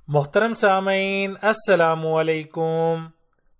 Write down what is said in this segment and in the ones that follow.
محترم سامعین السلام علیکم۔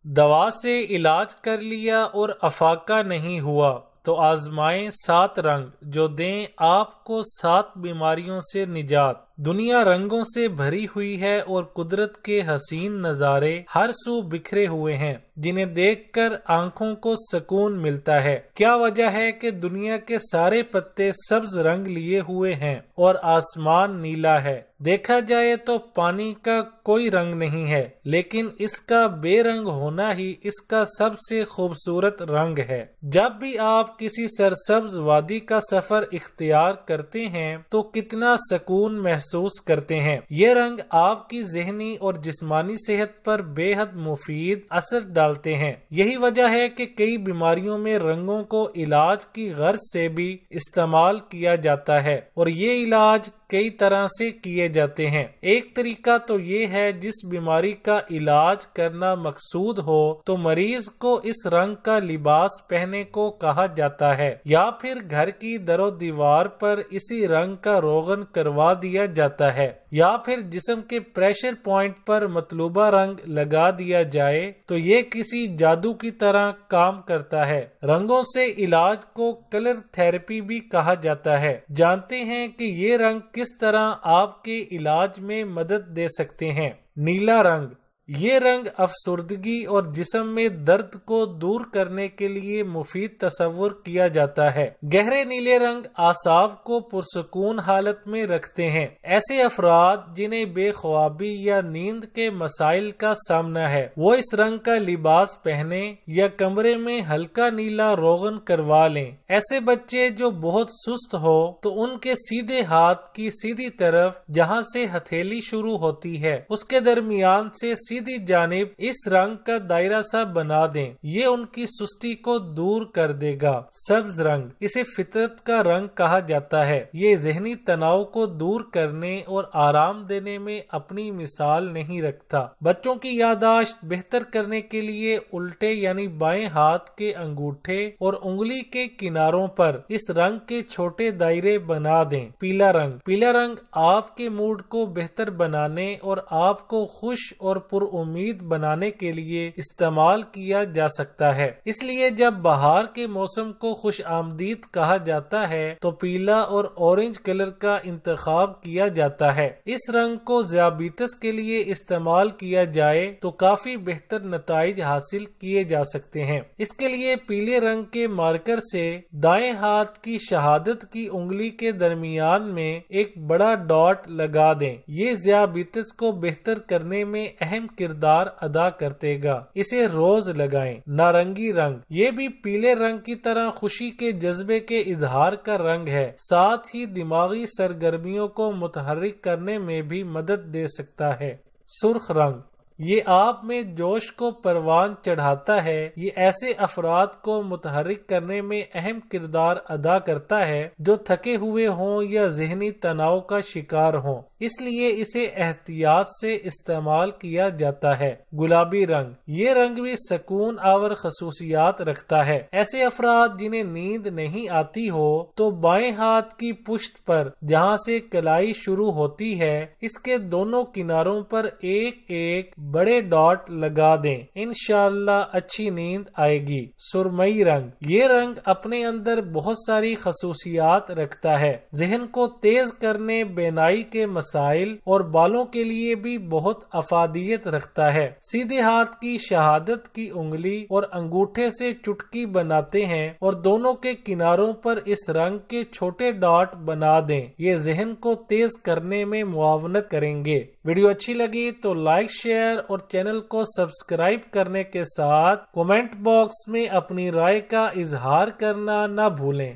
دوا سے علاج کر لیا اور افاقہ نہیں ہوا تو آزمائیں 7 رنگ جو دیں آپ کو 7 بیماریوں سے نجات۔ دنیا رنگوں سے بھری ہوئی ہے اور قدرت کے حسین نظارے ہر سو بکھرے ہوئے ہیں جنہیں دیکھ کر آنکھوں کو سکون ملتا ہے۔ کیا وجہ ہے کہ دنیا کے سارے پتے سبز رنگ لیے ہوئے ہیں اور آسمان نیلا ہے؟ دیکھا جائے تو پانی کا کوئی رنگ نہیں ہے، لیکن اس کا بے رنگ ہونا ہی اس کا سب سے خوبصورت رنگ ہے۔ جب بھی آپ کسی سرسبز وادی کا سفر اختیار کرتے ہیں تو کتنا سکون محسوس کرتے ہیں۔ یہ رنگ آپ کی ذہنی اور جسمانی صحت پر بے حد مفید اثر ڈالتے ہیں۔ یہی وجہ ہے کہ کئی بیماریوں میں رنگوں کو علاج کی غرض سے بھی استعمال کیا جاتا ہے، اور یہ علاج کئی طرح سے کیے جاتے ہیں۔ ایک طریقہ تو یہ ہے جس بیماری کا علاج کرنا مقصود ہو تو مریض کو اس رنگ کا لباس پہننے کو کہا جاتا ہے، یا پھر گھر کی در و دیوار پر اسی رنگ کا روغن کروا دیا جاتا ہے، یا پھر جسم کے پریشر پوائنٹ پر مطلوبہ رنگ لگا دیا جائے تو یہ کسی جادو کی طرح کام کرتا ہے۔ رنگوں سے علاج کو کلر تھراپی بھی کہا جاتا ہے۔ جانتے ہیں کہ یہ رنگ کس طرح آپ کے علاج میں مدد دے سکتے ہیں۔ نیلا رنگ، یہ رنگ افسردگی اور جسم میں درد کو دور کرنے کے لیے مفید تصور کیا جاتا ہے۔ گہرے نیلے رنگ اعصاب کو پرسکون حالت میں رکھتے ہیں۔ ایسے افراد جنہیں بے خوابی یا نیند کے مسائل کا سامنا ہے وہ اس رنگ کا لباس پہنے یا کمرے میں ہلکا نیلا روغن کروا لیں۔ ایسے بچے جو بہت سست ہو تو ان کے سیدھے ہاتھ کی سیدھی طرف جہاں سے ہتھیلی شروع ہوتی ہے اس کے درمیان سے سیدھی جانب اس رنگ کا دائرہ سا بنا دیں، یہ ان کی سستی کو دور کر دے گا۔ سبز رنگ، اسے فطرت کا رنگ کہا جاتا ہے۔ یہ ذہنی تناؤ کو دور کرنے اور آرام دینے میں اپنی مثال نہیں رکھتا۔ بچوں کی یادداشت بہتر کرنے کے لیے الٹے یعنی بائیں ہاتھ کے انگوٹھے اور انگلی کے کناروں پر اس رنگ کے چھوٹے دائرے بنا دیں۔ پیلا رنگ، پیلا رنگ آپ کے موڈ کو بہتر بنانے اور آپ کو خوش اور پر امید بنانے کے لیے استعمال کیا جا سکتا ہے۔ اس لیے جب بہار کے موسم کو خوش آمدید کہا جاتا ہے تو پیلا اور اورنج کلر کا انتخاب کیا جاتا ہے۔ اس رنگ کو ذیابیطس کے لیے استعمال کیا جائے تو کافی بہتر نتائج حاصل کیے جا سکتے ہیں۔ اس کے لیے پیلے رنگ کے مارکر سے دائیں ہاتھ کی شہادت کی انگلی کے درمیان میں ایک بڑا ڈاٹ لگا دیں۔ یہ ذیابیطس کو بہتر کرنے میں اہم کردار ادا کرتے گا۔ اسے روز لگائیں۔ نارنگی رنگ، یہ بھی پیلے رنگ کی طرح خوشی کے جذبے کے اظہار کا رنگ ہے، ساتھ ہی دماغی سرگرمیوں کو متحرک کرنے میں بھی مدد دے سکتا ہے۔ سرخ رنگ، یہ آپ میں جوش کو پروان چڑھاتا ہے۔ یہ ایسے افراد کو متحرک کرنے میں اہم کردار ادا کرتا ہے جو تھکے ہوئے ہوں یا ذہنی تناؤ کا شکار ہوں، اس لیے اسے احتیاط سے استعمال کیا جاتا ہے۔ گلابی رنگ، یہ رنگ بھی سکون آور خصوصیات رکھتا ہے۔ ایسے افراد جنہیں نیند نہیں آتی ہو تو بائیں ہاتھ کی پشت پر جہاں سے کلائی شروع ہوتی ہے اس کے دونوں کناروں پر ایک ایک بڑے ڈاٹ لگا دیں، انشاءاللہ اچھی نیند آئے گی۔ سرمئی رنگ، یہ رنگ اپنے اندر بہت ساری خصوصیات رکھتا ہے۔ ذہن کو تیز کرنے، بینائی کے مسائل اور بالوں کے لیے بھی بہت افادیت رکھتا ہے۔ سیدھے ہاتھ کی شہادت کی انگلی اور انگوٹھے سے چٹکی بناتے ہیں اور دونوں کے کناروں پر اس رنگ کے چھوٹے ڈاٹ بنا دیں، یہ ذہن کو تیز کرنے میں معاونت کریں گے۔ ویڈیو اچھی لگی تو لائک، شیئر اور چینل کو سبسکرائب کرنے کے ساتھ کمنٹ باکس میں اپنی رائے کا اظہار کرنا نہ بھولیں۔